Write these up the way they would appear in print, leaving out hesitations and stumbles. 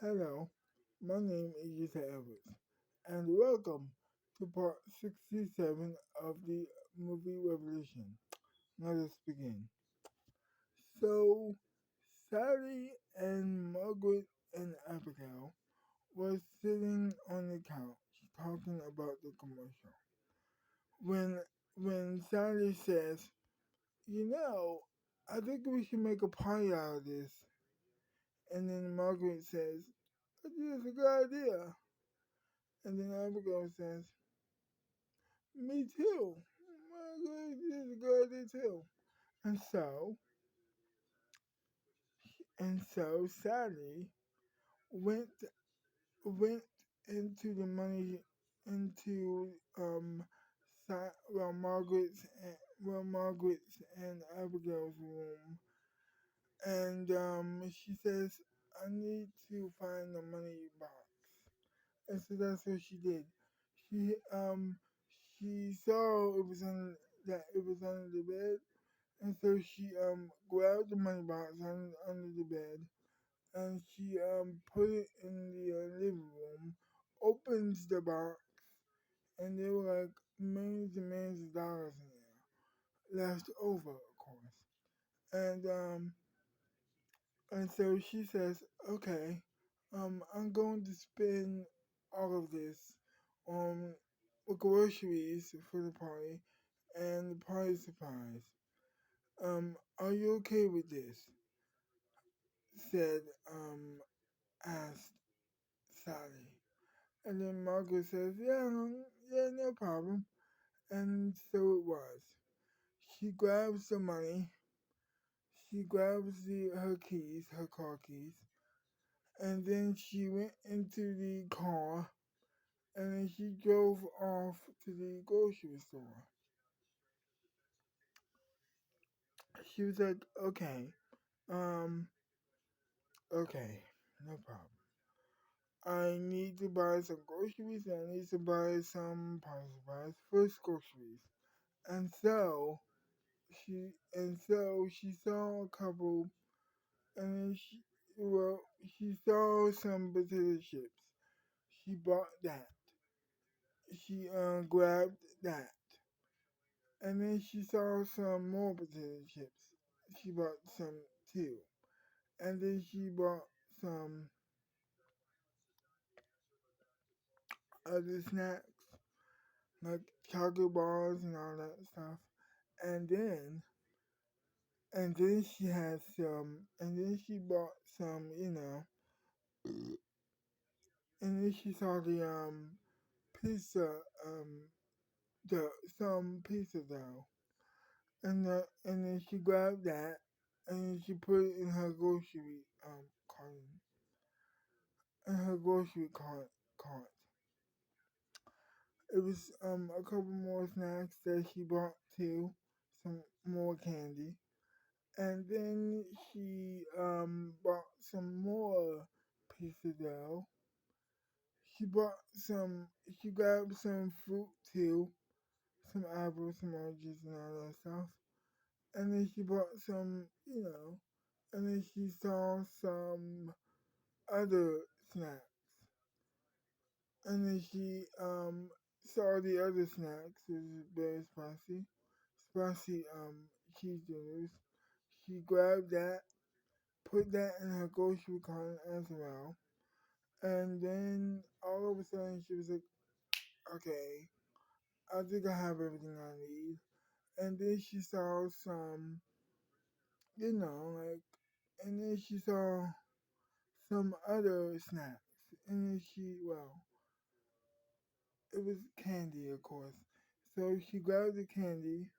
Hello, my name is Yusef, and welcome to part 67 of the movie Revolution. Let us begin. So, Sally and Margaret and Abigail were sitting on the couch talking about the commercial. When when Sally says, I think we should make a party out of this. And then Margaret says, I think that's a good idea. And then Abigail says, me too. My God, this is a good idea too. And so, and so Sally went went into the money into Margaret's and Abigail's room, and she says, I need to find the money box. And so that's what she did. She she saw it was under the bed, and so she grabbed the money box under the bed, and she put it in the living room, opens the box, and there were like millions and millions of dollars in there, left over, of course. And so she says, okay, I'm going to spend all of this on groceries for the party and the party supplies. Are you okay with this? Said, asked Sally. And then Margaret says, yeah, no problem. And so it was. She grabs the money, she grabs her car keys, and then she went into the car and then she drove off to the grocery store. She was like, um, okay, no problem. I need to buy some groceries and I need to buy some power supplies, first groceries. And so she saw a couple and then she saw some potato chips. She bought that. She grabbed that. And then she saw some more potato chips. She bought some too. And then she bought some other snacks, like chocolate bars and all that stuff. And then, and then she bought some, and then she saw the, pizza, some pizza dough. And then she grabbed that, and then she put it in her carton, in her cart. It was a couple more snacks that she bought too, some more candy, and then she bought some more pizza dough. She bought some. She grabbed some fruit too, some apples, some oranges, and all that stuff. And then she bought some, and then she saw some other snacks. And then she saw the other snacks, which is very spicy cheese doodles. She grabbed that, put that in her grocery cart as well. And then all of a sudden she was like, okay, I think I have everything I need. And then she saw some, like, and then she saw some other snacks. And then it was candy, of course. So she grabbed the candy,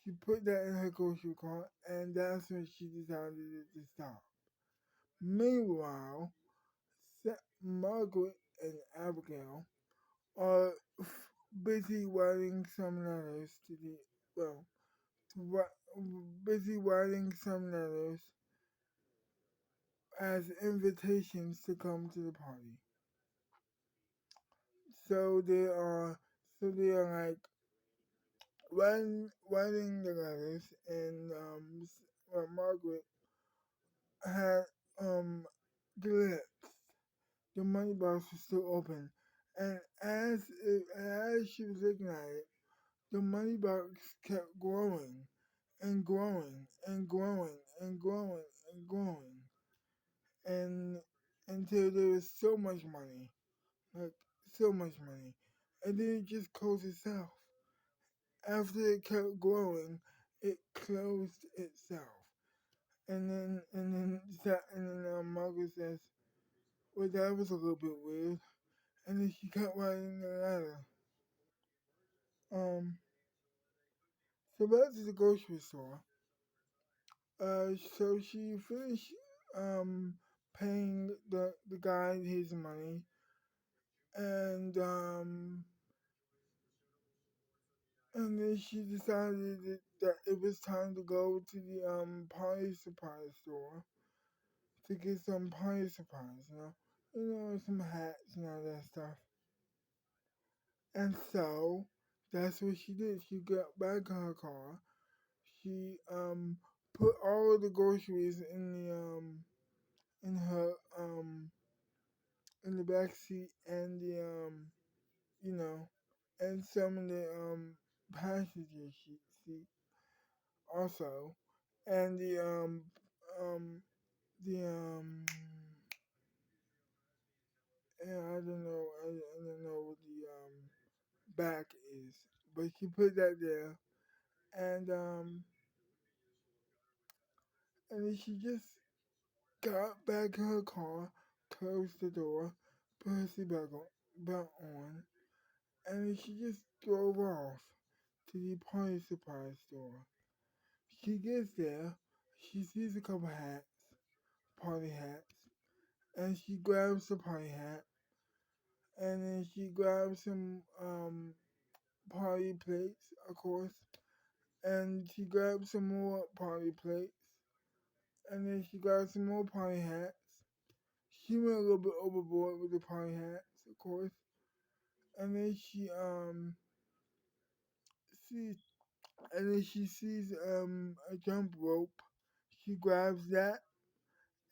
she put that in her grocery cart, and that's when she decided to stop. Meanwhile, Margaret and Abigail are busy writing some letters to the, well, to, busy writing some letters as invitations to come to the party. So they are like writing the letters, and Margaret had the lips. the money box was still open. And as she was looking at it, the money box kept growing and growing and growing and growing and growing, and until there was so much money, like so much money, and then it just closed itself. After it kept growing, it closed itself. And then Margaret says, "Well, that was a little bit weird." And then she kept writing the letter. Um, so back to the grocery store. So she finished um paying the guy his money, and and then she decided that it was time to go to the party supply store to get some party supplies, some hats and all that stuff. And so that's what she did. She got back in her car. She put all of the groceries in her in the back seat, and the you know and some of the passenger seat also, and um the I don't know what the back is, but she put that there, and and then she just got back in her car, closed the door, put her belt on, and then she just drove off to the party supply store. She gets there, she sees a couple hats, party hats, and she grabs the party hat, and then she grabs some party plates, of course, and she grabs some more party plates, and then she grabs some more party hats. She went a little bit overboard with the party hats, of course, and then sees she sees a jump rope. She grabs that,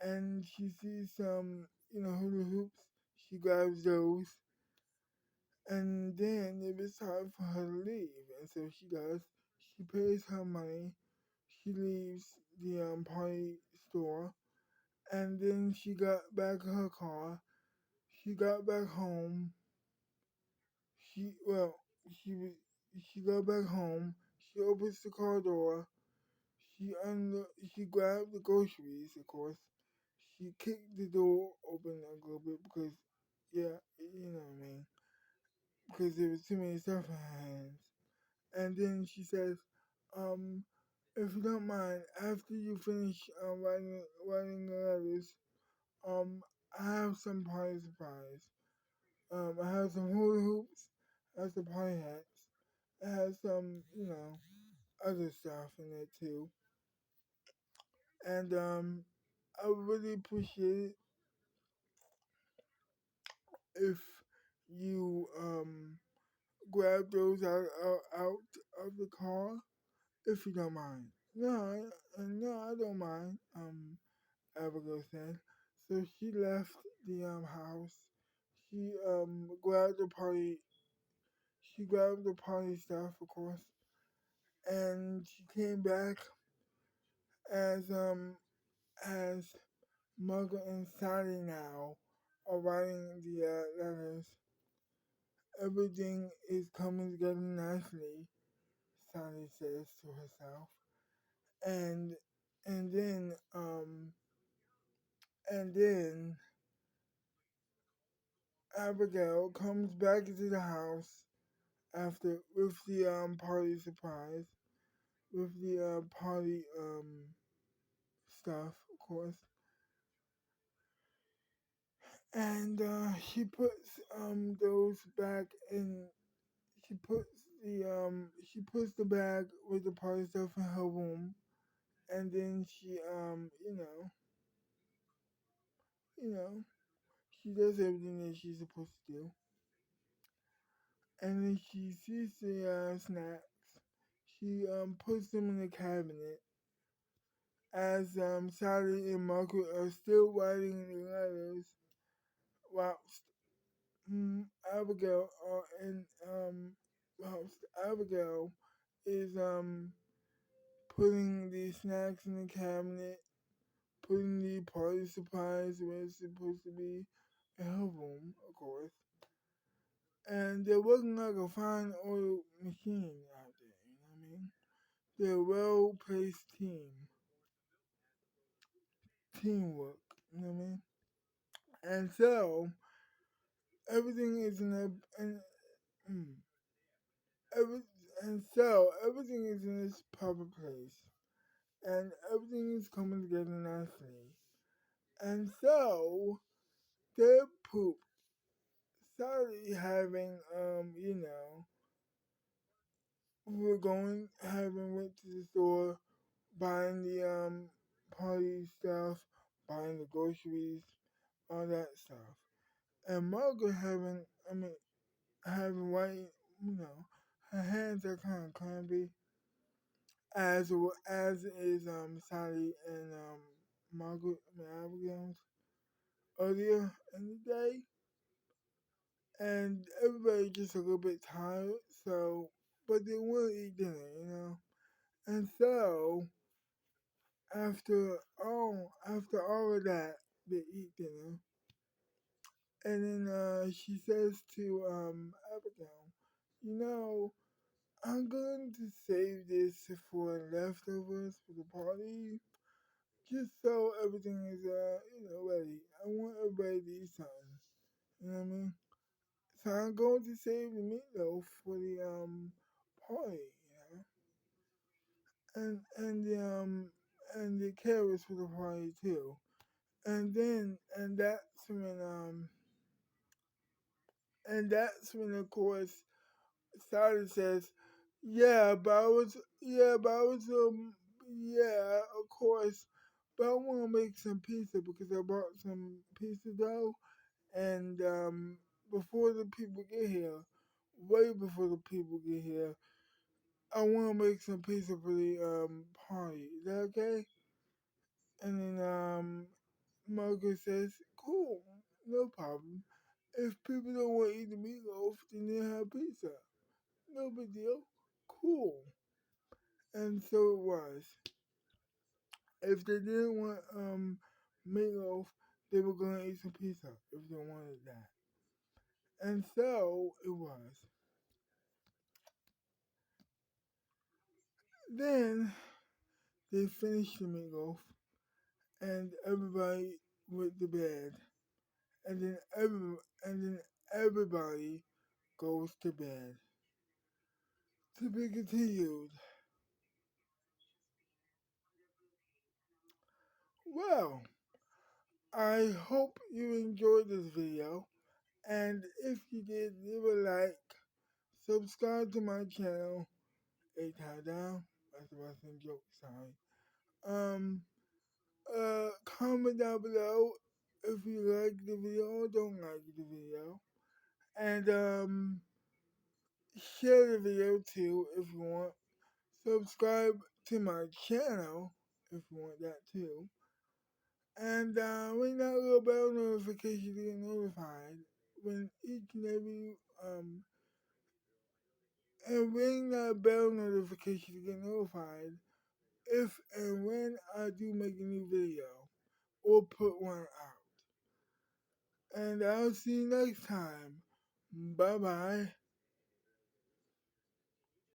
and she sees some hula hoops. She grabs those, and then it was time for her to leave, and so she does. She pays her money. She leaves the party store, and then she got back in her car. She got back home. She well, she was- she got back home. She opens the car door. She grabbed the groceries, of course. She kicked the door open a little bit because, yeah, you know what I mean, because there was too many stuff in her hands. And then she says, um, if you don't mind, after you finish writing the letters, um, I have some party supplies. I have some hula hoops, I have some party hats, I have some, other stuff in there too. And I would really appreciate it if you grab those out of the car, if you don't mind. No, I don't mind. Abigail said. So she left the house. She grabbed the party. She grabbed the party stuff, of course, and she came back as Margaret and Sally now are writing the letters. Everything is coming together nicely, Sally says to herself. And and then um and then Abigail comes back into the house after with the party surprise, with the party stuff, of course. And she puts those back in. She puts the bag with the party stuff in her room, and then she you know she does everything that she's supposed to do, and then she sees the snacks. She puts them in the cabinet as Sally and Margaret are still writing the letters whilst Abigail and whilst Abigail is putting the snacks in the cabinet, putting the party supplies where it's supposed to be in her room, of course. And they're working like a fine oil machine out there, you know what I mean? They're a well placed teamwork, you know what I mean? And so everything is in a mm, every, and so everything is in its proper place, and everything is coming together nicely. And so their poop started having we were going having went to the store buying the party stuff, buying the groceries, all that stuff. And Margaret having white, you know, her hands are kind of clammy, as is Sally and Margaret and Abigail's earlier in the day, and everybody just a little bit tired. So, but they want to eat dinner, you know. And so after all of that, they eat dinner, and then she says to Abigail, you know, I'm going to save this for leftovers for the party, just so everything is ready. I want everybody to eat something. You know what I mean? So I'm going to save the meatloaf for the party, you know, and the carrots for the party too. And that's when of course Sally says, yeah, of course, but I want to make some pizza because I bought some pizza dough, and before the people get here, way before the people get here, I want to make some pizza for the party. Is that okay? And then Margaret says, cool, no problem. If people don't want to eat the meatloaf, then they have pizza. No big deal. Cool. And so it was. If they didn't want meatloaf, they were gonna eat some pizza if they wanted that. And so it was. Then they finished the meatloaf and everybody went to bed. And then everybody goes to bed. To be continued. Well, I hope you enjoyed this video. And if you did, leave a like, subscribe to my channel, a tie down. That's a wrestling joke, sorry. Um, comment down below if you like the video or don't like the video. And, share the video too if you want. Subscribe to my channel if you want that too. And, ring that little bell notification to get notified when each and every, and ring that bell notification to get notified if and when I do make a new video or put one out. And I'll see you next time. Bye bye.